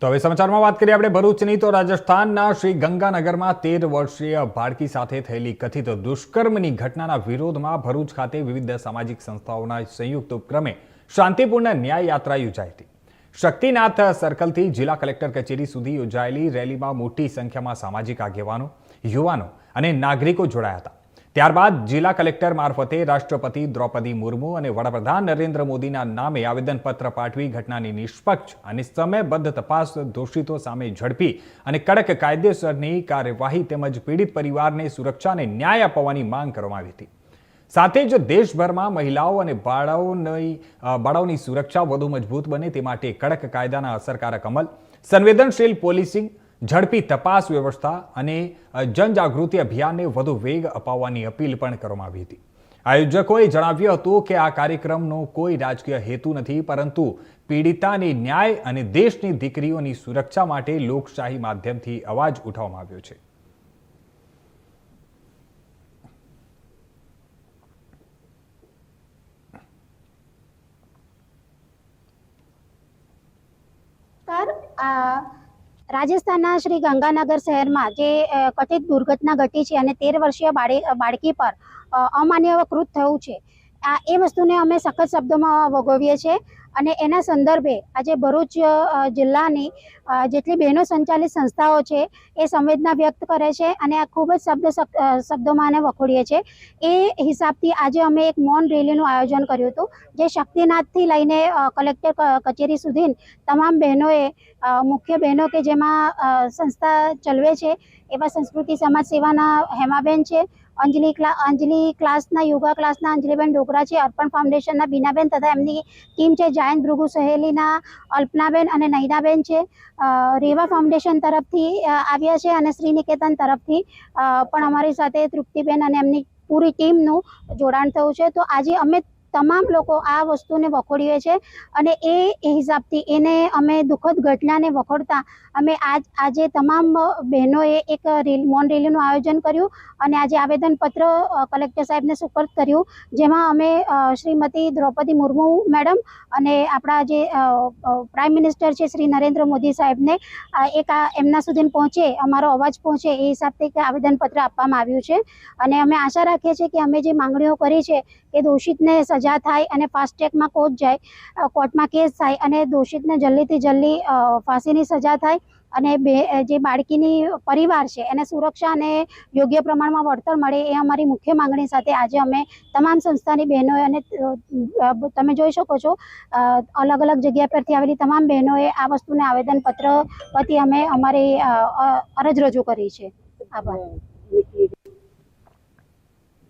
તો હવે સમાચારમાં વાત કરીએ આપણે ભરૂચની તો રાજસ્થાનના શ્રી ગંગાનગરમાં 13 વર્ષીય બાળકી સાથે થયેલી કથિત દુષ્કર્મની ઘટનાના વિરોધમાં ભરૂચ ખાતે વિવિધ સામાજિક સંસ્થાઓના સંયુક્ત ઉપક્રમે શાંતિપૂર્ણ ન્યાય યાત્રા યોજાઈ હતી। શક્તિનાથ સર્કલથી જિલ્લા કલેક્ટર કચેરી સુધી યોજાયેલી રેલીમાં મોટી સંખ્યામાં સામાજિક આગેવાનો, યુવાનો અને નાગરિકો જોડાયા હતા। ત્યારબાદ જિલ્લા કલેક્ટર મારફતે રાષ્ટ્રપતિ દ્રૌપદી મુર્મુ અને વડાપ્રધાન નરેન્દ્ર મોદીના નામે આવેદનપત્ર પાઠવી ઘટનાની નિષ્પક્ષ અને સમયબદ્ધ તપાસ, દોષિતો સામે ઝડપી અને કડક કાયદેસરની કાર્યવાહી તેમજ પીડિત પરિવારને સુરક્ષા અને ન્યાય અપાવવાની માંગ કરવામાં આવી હતી। સાથે જ દેશભરમાં મહિલાઓ અને બાળાઓની સુરક્ષા વધુ મજબૂત બને તે માટે કડક કાયદાના અસરકારક અમલ, સંવેદનશીલ પોલીસિંગ, ઝડપી તપાસ વ્યવસ્થા અને જનજાગૃતિ અભિયાનને વધુ વેગ અપાવવાની અપીલ પણ કરવામાં આવી હતી। આયોજકોએ જણાવ્યું હતું કે આ કાર્યક્રમનો કોઈ રાજકીય હેતુ નથી, પરંતુ પીડિતાની ન્યાય અને દેશની દીકરીઓની સુરક્ષા માટે લોકશાહી માધ્યમથી અવાજ ઉઠાવવામાં આવ્યો છે। રાજસ્થાનના શ્રી ગંગાનગર શહેરમાં જે કથિત દુર્ઘટના ઘટી છે અને 13 વર્ષીય બાળકી પર અમાન્ય કૃત થયું છે, એ વસ્તુને અમે સખત શબ્દોમાં વગોવીએ છીએ અને એના સંદર્ભે આજે ભરૂચ જિલ્લાની જેટલી બહેનો સંચાલિત સંસ્થાઓ છે એ સંવેદના વ્યક્ત કરે છે અને આ ખૂબ જ શબ્દોમાં આને વખોડીએ છીએ। એ હિસાબથી આજે અમે એક મૌન રેલીનું આયોજન કર્યું હતું, જે શક્તિનાથથી લઈને કલેક્ટર કચેરી સુધી તમામ બહેનોએ, મુખ્ય બહેનો કે જેમાં સંસ્થા ચલવે છે એવા સંસ્કૃતિ સમાજ સેવાના હેમાબેન છે, અંજલિ ક્લાસના યોગા ક્લાસના અંજલિબેન ડોગરા છે, અર્પણ ફાઉન્ડેશનના બીનાબેન તથા એમની ટીમ છે, જાયંત ભૃગુ સહેલીના અલ્પનાબેન અને નૈનાબેન છે, રેવા ફાઉન્ડેશન તરફથી આવ્યા છે અને શ્રીનિકેતન તરફથી પણ અમારી સાથે તૃપ્તિબેન અને એમની પૂરી ટીમનું જોડાણ થયું છે। તો આજે અમે તમામ લોકો આ વસ્તુને વખોડીએ છીએ અને એ હિસાબથી એને અમે દુઃખદ ઘટનાને વખોડતા અમે આજે તમામ બહેનોએ એક મૌન રેલીનું આયોજન કર્યું અને આજે આવેદનપત્ર કલેક્ટર સાહેબને સુપર્દ કર્યું, જેમાં અમે શ્રીમતી દ્રૌપદી મુર્મુ મેડમ અને આપણા જે પ્રાઇમ મિનિસ્ટર છે શ્રી નરેન્દ્ર મોદી સાહેબને એમના સુધી પહોંચે, અમારો અવાજ પહોંચે એ હિસાબથી આવેદનપત્ર આપવામાં આવ્યું છે અને અમે આશા રાખીએ છીએ કે અમે જે માંગણીઓ કરી છે કે દોષિતને સજા થાય અને ફાસ્ટ ટ્રેકમાં કોર્ટમાં કેસ થાય અને દોષિતને જલ્દીથી જલ્દી ફાંસીની સજા થાય અને જે બાળકીની પરિવાર છે એને સુરક્ષા અને યોગ્ય પ્રમાણમાં વળતર મળે, એ અમારી મુખ્ય માંગણી સાથે આજે અમે તમામ સંસ્થાની બહેનોએ અને તમે જોઈ શકો છો અલગ અલગ જગ્યા પરથી આવેલી તમામ બહેનોએ આ વસ્તુને આવેદનપત્ર પરથી અમે અમારી અરજ રજૂ કરી છે। આભાર।